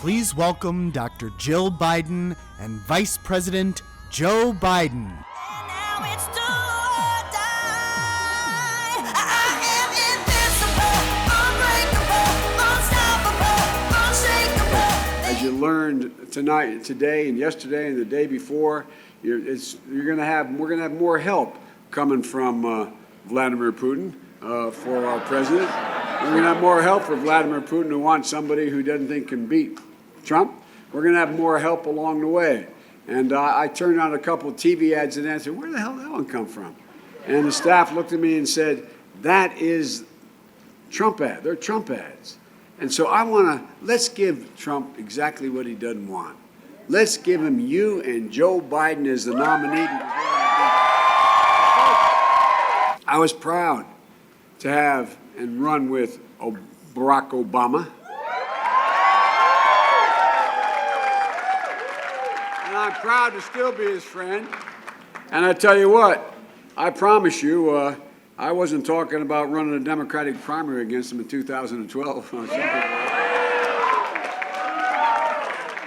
Please welcome Dr. Jill Biden and Vice President Joe Biden. Now it's do or die. I am invincible, unbreakable, unstoppable, unshakable. As you learned tonight, today, and yesterday, and the day before, we're going to have more help coming from Vladimir Putin for our president. We're going to have more help for Vladimir Putin, who wants somebody who doesn't think can beat Trump. We're going to have more help along the way. And I turned on a couple of TV ads and answered, where the hell did that one come from? And the staff looked at me and said, that is Trump ad. They're Trump ads. And so let's give Trump exactly what he doesn't want. Let's give him you and Joe Biden as the nominee. I was proud to have and run with Barack Obama. And I'm proud to still be his friend. And I tell you what, I promise you, I wasn't talking about running a Democratic primary against him in 2012.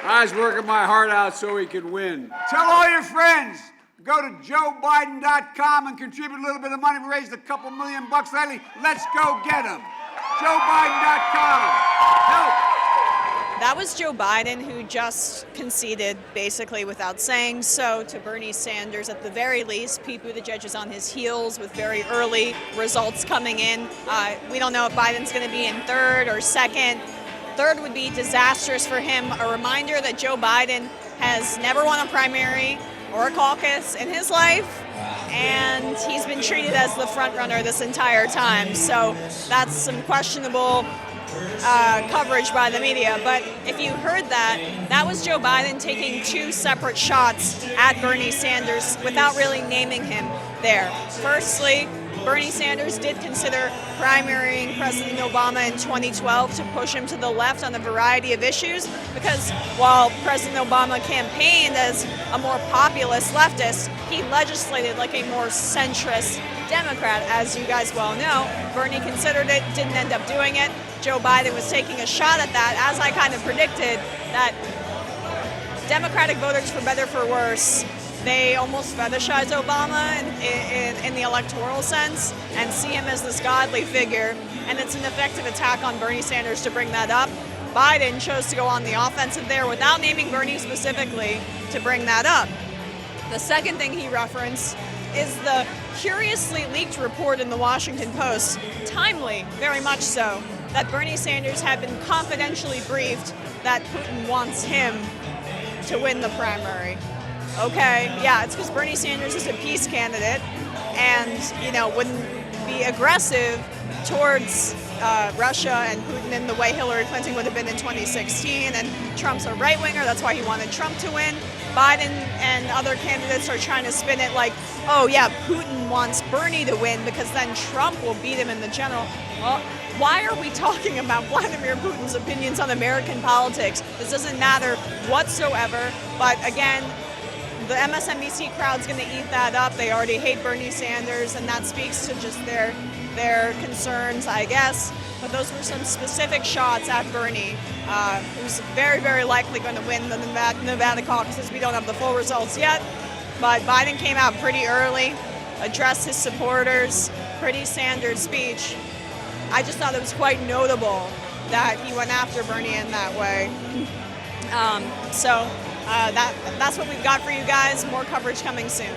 I was working my heart out so he could win. Tell all your friends, go to joebiden.com and contribute a little bit of money. We raised a couple $1 million lately. Let's go get him. joebiden.com. Help. That was Joe Biden, who just conceded, basically without saying so, to Bernie Sanders. At the very least, Pete Buttigieg is on his heels with very early results coming in. We don't know if Biden's going to be in third or second. Third would be disastrous for him. A reminder that Joe Biden has never won a primary or a caucus in his life, and he's been treated as the front runner this entire time. So that's some questionable coverage by the media. But if you heard that, that was Joe Biden taking two separate shots at Bernie Sanders without really naming him there. Firstly, Bernie Sanders did consider primarying President Obama in 2012 to push him to the left on a variety of issues, because while President Obama campaigned as a more populist leftist, he legislated like a more centrist Democrat, as you guys well know. Bernie considered it, didn't end up doing it. Joe Biden was taking a shot at that, as I kind of predicted, that Democratic voters, for better for worse, they almost fetishize Obama in the electoral sense and see him as this godly figure, and it's an effective attack on Bernie Sanders to bring that up. Biden chose to go on the offensive there without naming Bernie specifically to bring that up. The second thing he referenced is the curiously leaked report in the Washington Post, timely, very much so, that Bernie Sanders had been confidentially briefed that Putin wants him to win the primary. Okay, yeah, it's because Bernie Sanders is a peace candidate and, wouldn't be aggressive towards Russia and Putin in the way Hillary Clinton would have been in 2016. And Trump's a right-winger, that's why he wanted Trump to win. Biden and other candidates are trying to spin it like, oh yeah, Putin wants Bernie to win because then Trump will beat him in the general. Well, why are we talking about Vladimir Putin's opinions on American politics? This doesn't matter whatsoever, but again, the MSNBC crowd's going to eat that up. They already hate Bernie Sanders, and that speaks to just their concerns, I guess. But those were some specific shots at Bernie, who's very, very likely going to win the Nevada caucuses. We don't have the full results yet, but Biden came out pretty early, addressed his supporters, pretty Sanders speech. I just thought it was quite notable that he went after Bernie in that way. That's what we've got for you guys. More coverage coming soon.